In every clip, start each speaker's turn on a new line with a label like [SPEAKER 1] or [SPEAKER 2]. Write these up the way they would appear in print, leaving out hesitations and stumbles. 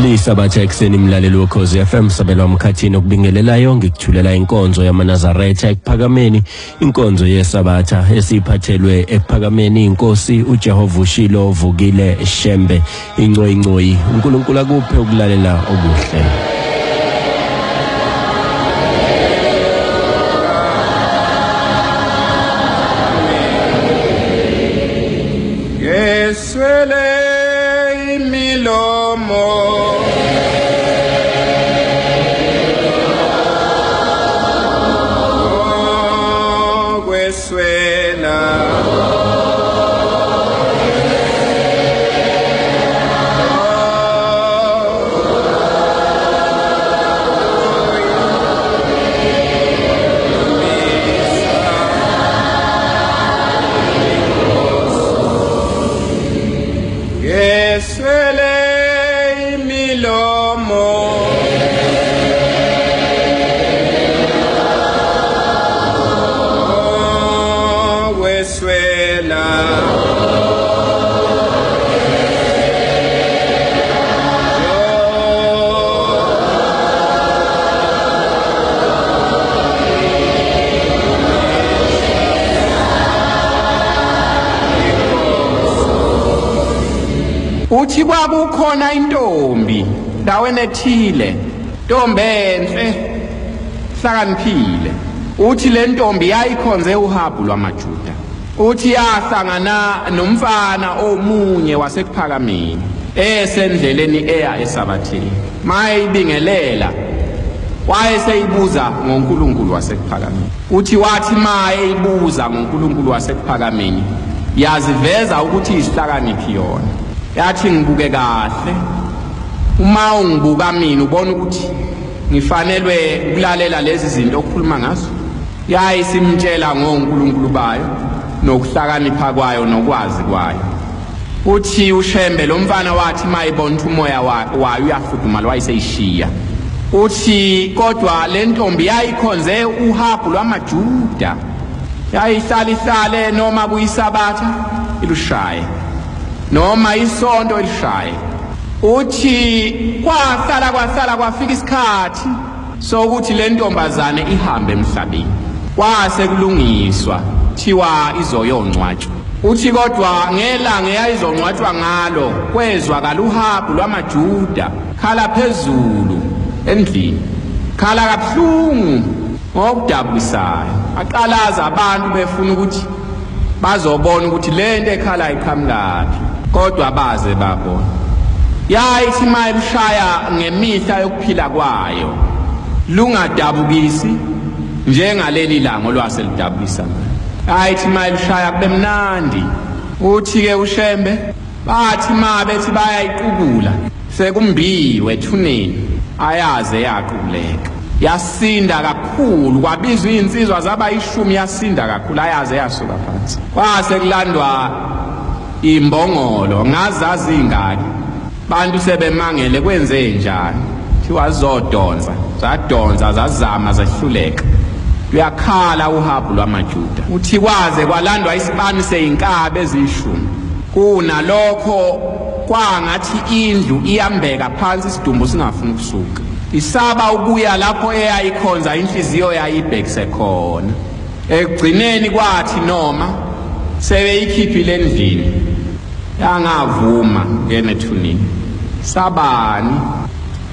[SPEAKER 1] Lisabatha ekseni mlaleli wokhozi FM sabela umkhathini okubingelelayo ngikuthulela inkonzo yamaNazaretha ekuphakameni inkonzo yesabatha esiphathelwe ekuphakameni inkosi uJehova ushilo vukile Shembe ingcoyi uNkulunkulu akuphe ukulalela okuhle.
[SPEAKER 2] Yeswele imilomo uthi kwakukhona intombi ndaweni ethile ntombi enhle hlakaniphile uthi le ntombi yayikhonze uHabu lwamaJuda uthi yahlangana nomfana omunye wasekuphakameni esendleleni eya esabatheni mayibingelela wayeseyibuza ngoNkulunkulu wasekuphakameni uthi wathi mayeyibuza ngoNkulunkulu wasekuphakameni yaziveza ukuthi isihlakaniphi yona yathi ngibuke kahle uma ungibuka mina ubona ukuthi ngifanelwe ukulalela lezi zinto okukhuluma ngazo yayisimtshela ngoNkulunkulu bayo nokuhlakanipha kwayo nokwazi kwayo uthi uShembe lo mfana wathi mayibona umoya wayo uyafudumala wayiseyishiya uthi kodwa le ntombi yayikhonze uHabu lwamaJuda yayihlala noma kuyisabatha ilushaye noma isonto elishaye uthi kwahlala kwafika isikhathi sokuthi le ntombazane ihambe emhlabeni kwase kulungiswa thiwa izoyongcwatshwa uthi kodwa ngelanga eyayizongcwatshwa ngalo kwezwakala uHabu lwamaJuda khala phezulu endlini khala kabuhlungu ngokudabukisayo aqalaza abantu befuna ukuthi bazobona ukuthi le nto ekhala iqhamukaphi kodwa baze babona yayithi mayimshaya ngemihla yokuphila kwayo lungadabukisi njengaleli langa olwase lidabukisa yayithi mayimshaya kube mnandi uthi ke uShembe bathi bethi bayayiqukula sekumbiwe ethuneni ayaze yaquleka yasinda kakhulu kwabizwa insizwa zaba 10 yasinda kakhulu ayaze yasuka phansi kwase kulandwa imbongolo ngazazi ingaki bantu sebemangele kwenze njani thiwa zodonza zadonza zazama zahluleka uyakhala uHabu lwamaJuda uthi kwaze kwalandwa isibani seyinkabe ezishumi kuna lokho kwangathi indlu iyambeka phansi isidumbu singafuni ukusuka isaba ukuya lapho eyayikhonza inhliziyo yayibhekise khona ekugcineni kwathi noma sebeyikhiphile endlini yangavuma ngenethunini sabani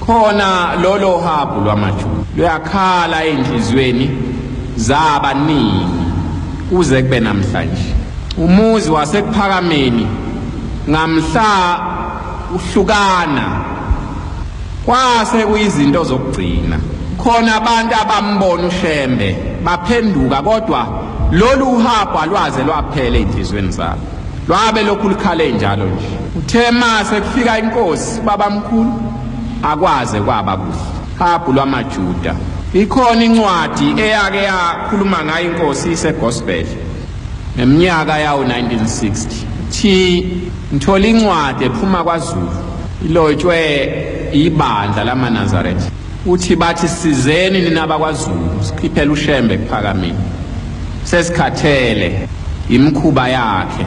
[SPEAKER 2] khona lolo Habu lwamaJuda luyakhala enhlizweni zabaningi uze kube namhlanje umuzi wasekuphakameni ngamhla uhlukana kwase kuyizinto zokugcina khona abantu abambona uShembe baphenduka kodwa lolu uHabu alwaze lwaphela enhlizweni zabo lwabe lokhu likhale njalo nje uthe mase kufika inkosi babamkhulu akwaze kwaba kuhle Habu lwamaJuda ikhona incwadi eyake yakhuluma ngayo inkosi iseGospel ngeminyaka yawo 1960 thi ngithola incwadi ephuma kwaZulu ilotshwe ibandla lamaNazaretha uthi bathi sizeni nina bakwaZulu sikhiphela uShembe ekuphakameni sesikhathele imkhuba yakhe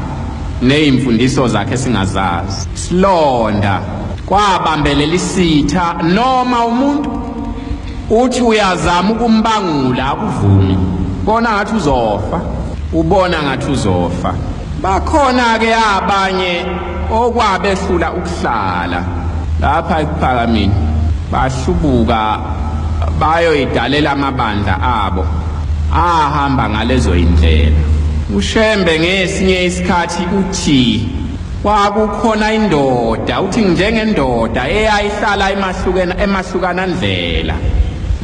[SPEAKER 2] nezimfundiso zakhe singazazi. Silonda kwabambelela isitha noma umuntu uthi uyazama ukumbangula akuvumi. Bona ngathi uzofa, ubona ngathi uzofa. Bakhona ke abanye okwabehlula ukuhlala lapha ePhakameni, bahlubuka bayoyidalela amabandla abo ahamba ngalezo indlela. uShembe ngesinye isikhathi uthi kwakukhona indoda, uthi njengendoda eyayihlala emahlukana ndlela,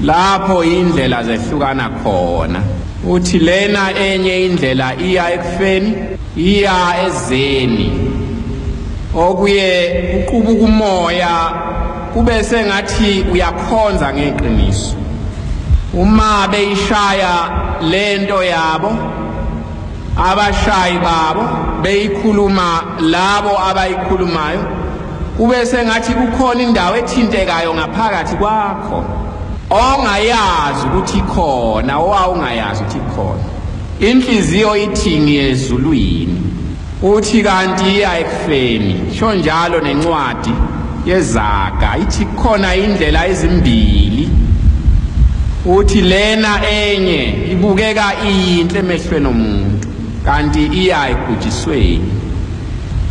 [SPEAKER 2] lapho indlela zehlukana khona. Uthi lena enye indlela iya ekufeni, iya ezeni, okuye uqubuka umoya kube sengathi uyakhonza ngeqiniso. Uma beyishaya lento yabo, abashayi babo beyikhuluma labo abayikhulumayo, kube sengathi kukhona indawo ethintekayo ngaphakathi kwakho ongayazi ukuthi ikhona, owawungayazi ukuthi ikhona. Inhliziyo ithi ngiyezulwini, uthi kanti iya ekufeni. Sho njalo nencwadi yezaga ithi khona indlela ezimbili, uthi lena enye ibukeka inhle emehlweni omuntu kanti iya ekujisweni,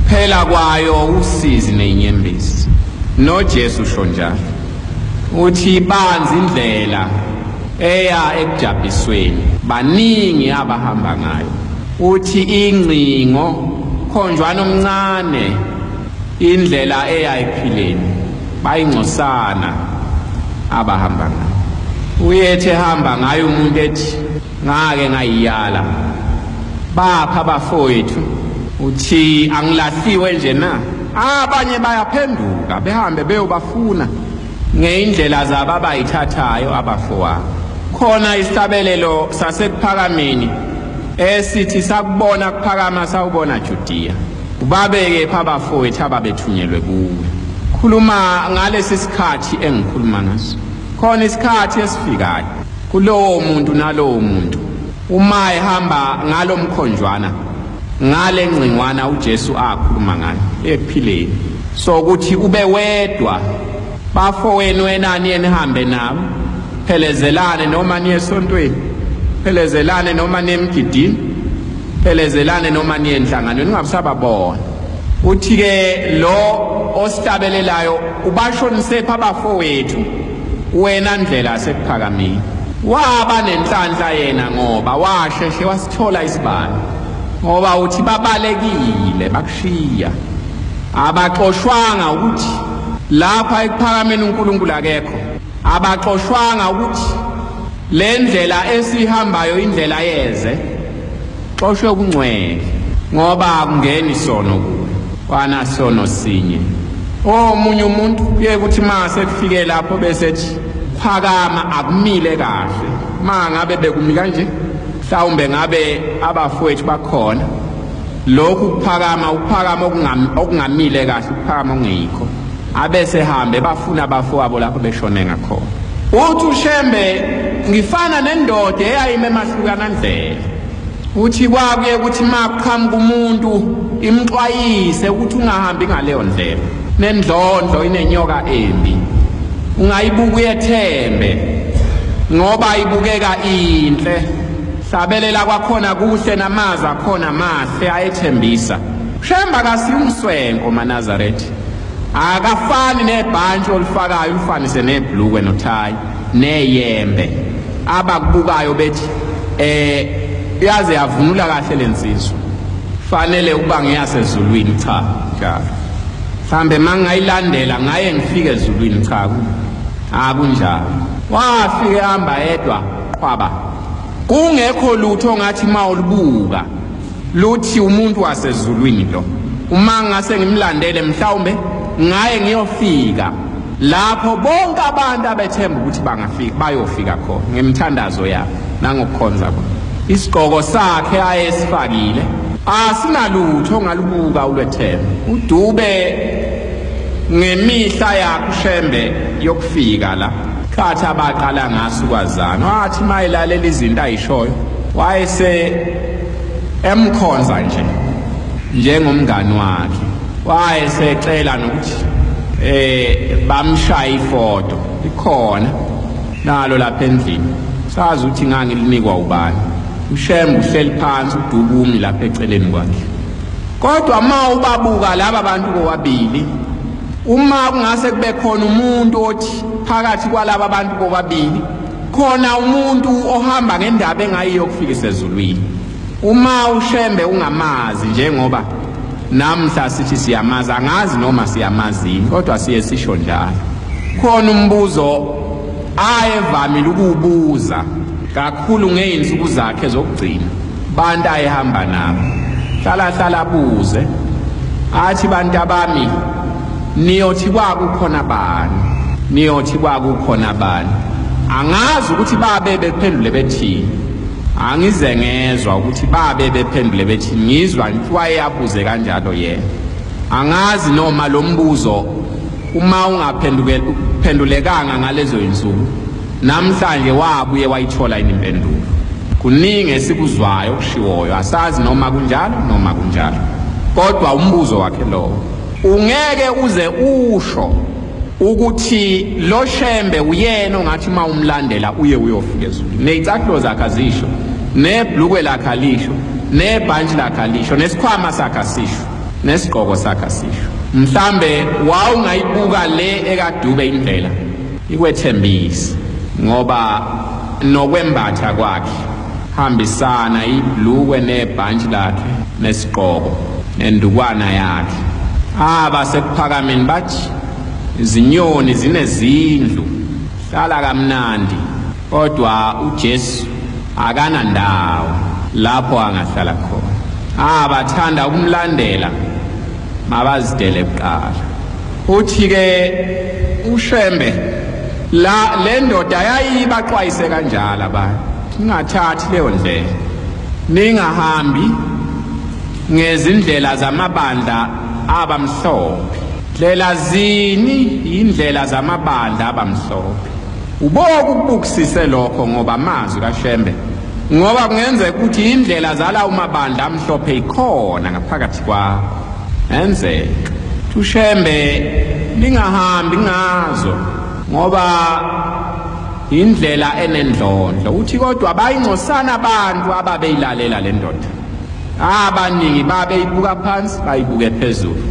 [SPEAKER 2] phela kwayo usizi nenyembezi. noJesu usho njalo, uthi banzi indlela eya ekujabhisweni, baningi abahamba ngayo. Uthi ingcingo khonjwana omncane indlela eya ephileni, bayingcosana abahamba ngayo. Uyethe hamba ngayo umuntu ethi ngake ngayiyala bapha abafowethu, uthi angilahliwe nje na. Abanye bayaphenduka behambe beyobafuna ngeindlela zabo abayithathayo abafowabo. Khona isihlabelelo sasePhakameni esithi sakubona kuphakama sawubona Judiya, ubabeke pha abafowethu ababethunyelwe kuwe. Khuluma ngalesi sikhathi engikhuluma ngaso. Khona isikhathi esifikayo kulowo muntu nalowo muntu, uma ehamba ngalomkhonjwana ngale ngcingwana uJesu akhuluma ngayo ephileni, so ukuthi ube wedwa, bafowenu wenani enihambe nabo, phelezelane noma niye esontweni, phelezelane noma niye emgidini, phelezelane noma niye enhlanganweni, ningabusababona. Uthi ke lo osihlabelelayo ubashonise pha abafowethu wena ndlela yasePhakameni. Waba nenhlanhla yena ngoba washeshe wasithola isibani, ngoba uthi babalekile bakushiya, abaxoshwanga ukuthi lapha ePhakameni uNkulunkulu akekho, abaxoshwanga ukuthi le ndlela esihambayo indlela yeze, xoshwe kungcwele ngoba kungeni sono kuwe, wana sono sinye. Omunye umuntu kuye kuthi mase kufike lapho besethi phakama akumile kahle, mangabe bekumi kanje, mhlawumbe ngabe abafowethu bakhona, lokhu ukuphakama okungamile kahle, ukuphakama ongekho, abese hambe bafuna abafowabo lapho beshone ngakhona. Uthi uShembe ngifana nendoda eyayime emahlukana ndlela, uthi kwakuye ukuthi maqhamuka umuntu imxwayise ukuthi ungahambi ngaleyo ndlela, nendlondlo inenyoka embi, ungayibuka uyethembe ngoba ibukeka inhle, sabelela kwakhona kuhle namazi akhona mahle ayethembisa. uShembe akasiyumswenko maNazaretha, akafani nebhantshi olifakayo ufanise nebhlukwe nothayi neyembe abakubukayo bethi yaze yavunula kahle lensizwa, fanele ukuba ngiyasezulwini. Cha, njalo mhlambe mangayilandela ngaye ngifike ezulwini, cha akunjalo. Wafike hamba yedwa kwaba kungekho lutho ngathi mawulibuka luthi umuntu wasezulwini lo. Uma ngase ngimlandele mhlawumbe ngaye ngiyofika lapho bonke abantu abethemba ukuthi bangafika bayofika khona ngemthandazo yabo nangokukhonza kwabo. Isigqoko sakhe ayesifakile asinalutho ngalubuka ulwethemba. Udube ngemihla yakhe uShembe yokufika la khathi abaqala ngaso kwazana, wathi mayilalela izinto ayishoyo wayese emkhonza nje njengomngani wakhe wayesecela nokuthi bamshaya ifoto ikhona nalo lapha endlini sazi ukuthi ngangilinikwa ubani uShembe uhleli phansi udubumi lapha eceleni kwakhe kodwa ma ubabuka laba bantu bobabili uma kungase kube khona umuntu othi phakathi kwalaba bantu bobabili khona umuntu ohamba ngendaba engayiyo kufika isezulwini uma uShembe ungamazi njengoba namhla sithi siyamazi angazi noma siyamazini kodwa siye sisho njalo khona umbuzo ayevamile ukubuza kakhulu ngeinsuku zakhe zokugcina bantu ayehamba nabo hlala buze athi bantu abami niyothi kwakukhona bani niyothi kwakukhona bani angazi ukuthi babe bephendule bethi angize ngezwe ukuthi babe bephendule bethi ngizwa wayeyabuze kanjalo yena angazi noma lo mbuzo uma ungaphendulekanga ngalezo insuku namhlanje wabuye wayithola impendulo kuningi esikuzwayo okushiwoyo asazi noma kunjalo kodwa umbuzo wakhe lo ungeke uze usho ukuthi lo Shembe uyena ongathi uma umlandela uye uyofika ezulwini nezicathulo zakhe azisho nebhlukwe lakhe alisho nebhantshi lakhe alisho nesikhwama sakhe asisho nesigqoko sakhe asisho mhlambe wawungayibuka le ekadube indlela ikwethembisi ngoba nokwembatha kwakhe hambisana ibhlukwe nebhantshi lakhe nesigqoko nendukwana yakhe abasekuphakameni bathi izinyoni zinezindlu hlala kamnandi kodwa uJesu akana ndawo lapho angahlala khona abathanda ukumlandela mabazidele kuqala uthi ke uShembe le ndoda yayibaxwayise kanjalo abantu ningathathi leyo ndlela ningahambi ngezindlela zamabandla abamhlophe ndlela zini indlela zamabandla abamhlophe uboka ukubukisise lokho ngoba amazwi kaShembe ngoba kungenzeka ukuthi indlela zala umabandla amhlophe ikhona ngaphakathi kwakho enzeka uShembe lingahambi ngazo ngoba indlela enendlondlo uthi kodwa bayincosana abantu ababeyilalela le ndoda abaningi babeyibuka phansi bayibuke phezulu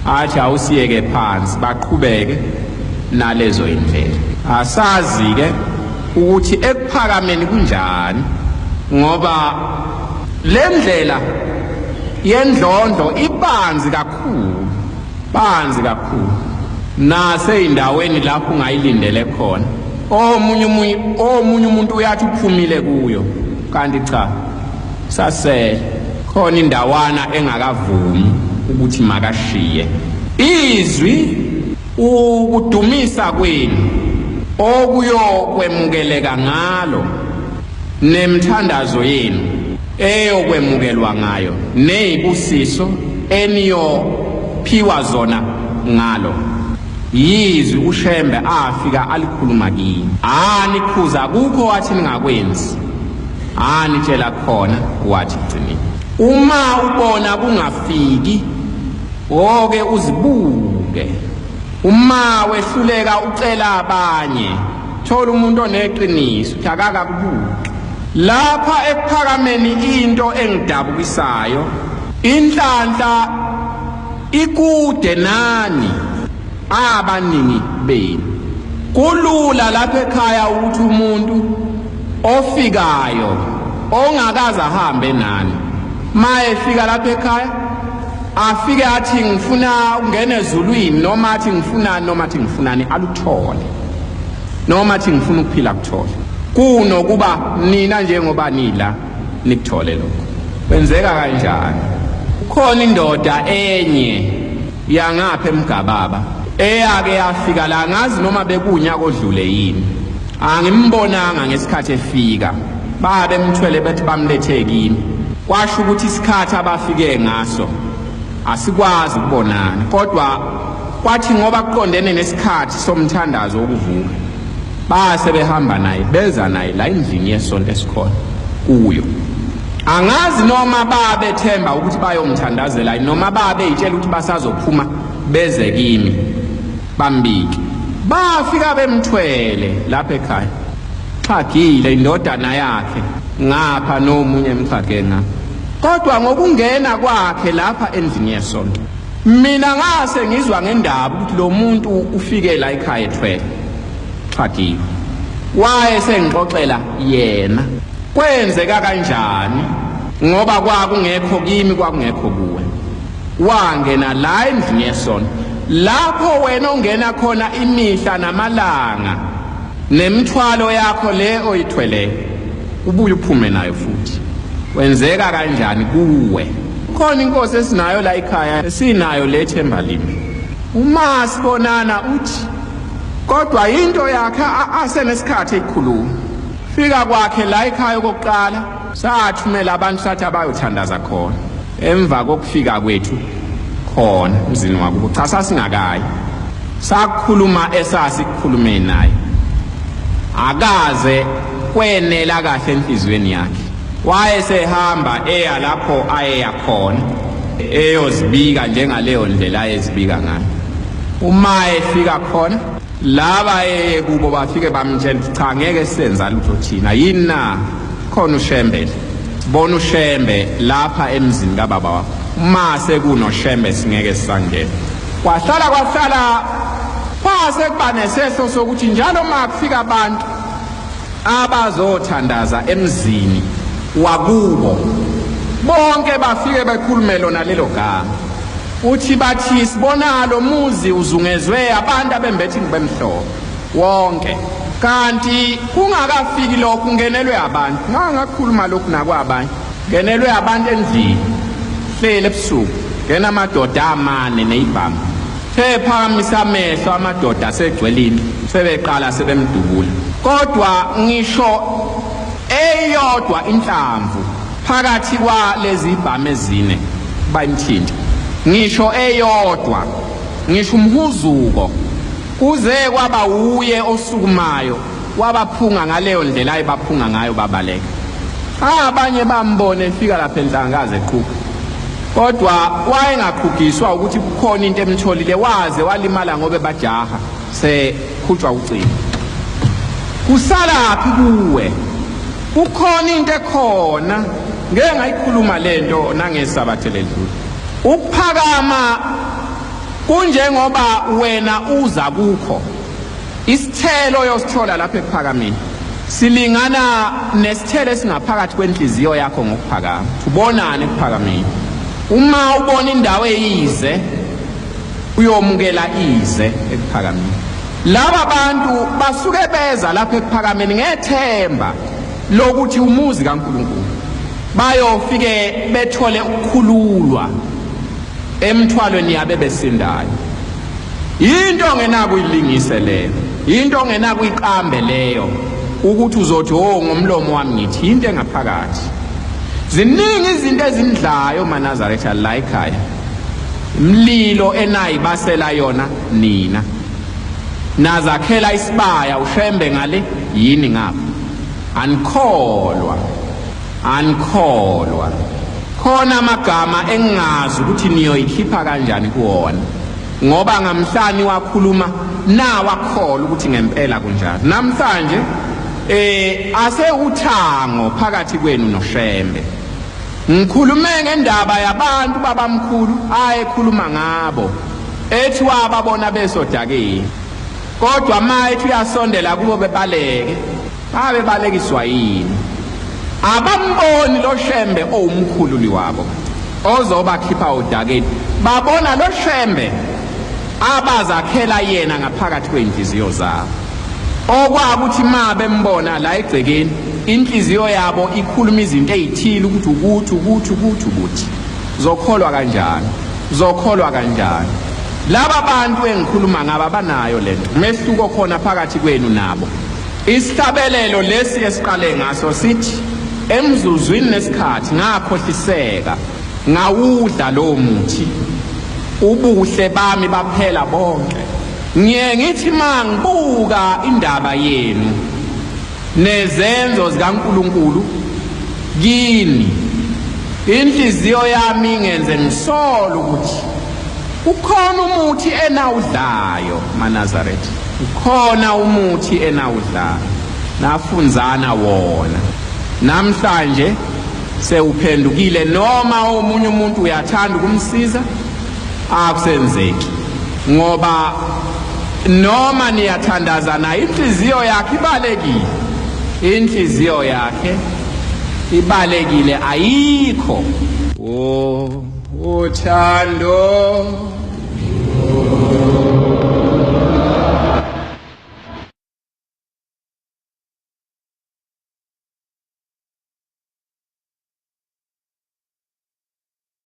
[SPEAKER 2] athi awusiyeke phansi baqhubeke nalezo indlela asazi ke ukuthi ekuphakameni kunjani ngoba le ndlela yendlondlo ibanzi kakhulu nase indaweni lapho ungayilindele khona omunye umuntu uyathi uphumile kuyo kanti cha sasele khona indawana engakavumi ukuthi makashiye izwi ukudumisa kwenu okuyokwemukeleka ngalo nemthandazo yenu eyokwemukelwa ngayo nezibusiso eniyophiwa zona ngalo yizwi uShembe afika alikhuluma kini anikhuza kukho wathi ningakwenzi anitshela khona wathi gcinini uma ubona kungafiki oke uzibuke uma wehluleka ucela abanye thola umuntu oneqiniso uthakaka kubuke lapha ekuphakameni into engidabukisayo inhlanhla ikude nani abaningi benu kulula lapha ekhaya ukuthi umuntu ofikayo ongakaze ahambe nani mayefika lapha ekhaya afike athi ngifuna ungene ezulwini noma athi ngifunani noma athi ngifunani aluthole noma athi ngifuna ukuphila kuthole kunokuba nina njengoba nila nikuthole lokho kwenzeka kanjani ukhona indoda enye yangapha eMgababa eyake yafika la ngazi noma bekunyaka odlule yini angimbonanga ngesikhathi efika babe mthwele bethi bamlethe kimi kwasho ukuthi isikhathi abafike ngaso asikwazi ukubonana kodwa kwathi ngoba kuqondene nesikhathi somthandazo wokuvuka base behamba naye beza naye la endlini yesonto esikhona kuyo angazi noma babethemba ukuthi bayomthandazela noma babeyitshela ukuthi basazophuma beze kimi bambiki bafika bemthwele lapha ekhaya xhagile indodana yakhe ngapha nomunye emxhage ngapha kodwa ngokungena kwakhe lapha endlini yesonto mina ngase ngizwa ngendaba ukuthi lo muntu ufike la ekhaya ethwele xhagile waye sengixoxela yena kwenzeka kanjani ngoba kwakungekho kimi kwakungekho kuwe wangena la endlini yesonto lapho wena ongena khona imihla namalanga nemthwalo yakho le oyithwele ubuye uphume nayo futhi wenzeka kanjani kuwe khona inkosi esinayo la ekhaya sinayo le themba limi uma sibonana uthi kodwa into yakhe asenesikhathi ekhuluma fika kwakhe la ekhaya kokuqala sathumela abantu sathi abayothandaza khona emva kokufika kwethu khona emzini wakubo cha sasingakayi sakhuluma esasikhulume naye akaze kwenela kahle enhlizweni yakhe wayesehamba eya lapho ayeya khona eyozibika njengaleyo ndlela ayezibika ngayo uma efika khona laba kubo bafike bamtshela cha ngeke sisenza lutho thina yini na khona uShembe bona uShembe lapha emzini kababa wakho uma sekunoShembe singeke sisangena kwahlala phase kuba nesehlo sokuthi njalo makufika abantu abazothandaza emzini wakubo bonke bafike bekhulume lona lelo gama uthi bathi sibona lo muzi uzungezwe abantu abembethi ngibemhlobo wonke kanti kungakafiki lokhu ngenelwe abantu ngakhuluma lokhu nakwabanye ngenelwe abantu endlini hlele ebusuku ngena amadoda amane neyibhamu sephamisa amehlo amadoda asegcwelini sebeqala sebemdubula kodwa ngisho eyodwa inhlamvu phakathi kwalezi ibhamu ezine bayimthinta ngisho eyodwa ngisho umhuzuko kuze kwaba uye osukumayo wabaphunga ngaleyo ndlela ayibaphunga ngayo babaleka abanye bambone efika lapha enhlangaze eqhuba kodwa wayengaqhugiswa ukuthi kukhona into emtholile waze walimala ngobe bajaha sekhutshwa ucingo kusalaphi kuwe kukhona into ekhona ngeke ngayikhuluma lento nangesabathe ledlule ukuphakama kunjengoba wena uza kukho isithelo yosithola lapha ekuphakameni silingana nesithelo esingaphakathi kwenhliziyo yakho ngokuphakama ubonane ekuphakameni uma ubona indawo eyize uyomukela ize ekuphakameni laba bantu basuke beza lapha ekuphakameni ngethemba lokuthi umuzi kaNkulunkulu bayofike bethole ukukhululwa emthwalweni yabe besindayo into ongenako uyilingise leyo into ongenako iqambe leyo ukuthi uzothi ngomlomo wami ngithi into engaphakathi ziningi izinto ezindlayo maNazaretha la ekhaya imlilo enayibasela yona nina nazakhela isibaya uShembe ngale yini ngapha anikholwa khona amagama engazi ukuthi niyoyikhipha kanjani kuwona ngoba ngamhlanje wakhuluma nawakholwa ukuthi ngempela kunjalo namhlanje ase uthango phakathi kwenu noShembe ngikhulume ngendaba yabantu babamkhulu ayekhuluma ngabo ethi wababona besodakeni kodwa mayethi uyasondela kubo bebaleke babebalekiswa yini abamboni lo Shembe owumkhululi wabo ozobakhipha odakeni babona lo Shembe abazakhela yena ngaphakathi kwenhliziyo zabo okwakuthi bembona la egcekeni inhliziyo yabo ikhuluma izinto ezithile ukuthi zokholwa kanjani laba bantu engikhuluma ngaba banayo lento umehluko khona phakathi kwenu nabo isihlabelelo lesi esiqale ngaso sithi emzuzwini nesikhathi ngakhohliseka ngawudla lo muthi ubuhle bami baphela bonke ngithi mangibuka indaba yenu nezenzo zikaNkulunkulu kini inhliziyo yami ngenze ngisola ukuthi ukhona umuthi enawudlayo maNazaretha, ukhona umuthi enawudlayo, nafunzana wona. Namhlanje sewuphendukile, noma omunye umuntu uyathanda ukumsiza akusenzeki, ngoba noma niyathandazana inhliziyo yakhe ibalekile, inhliziyo yakhe ibalekile, ayikho uthando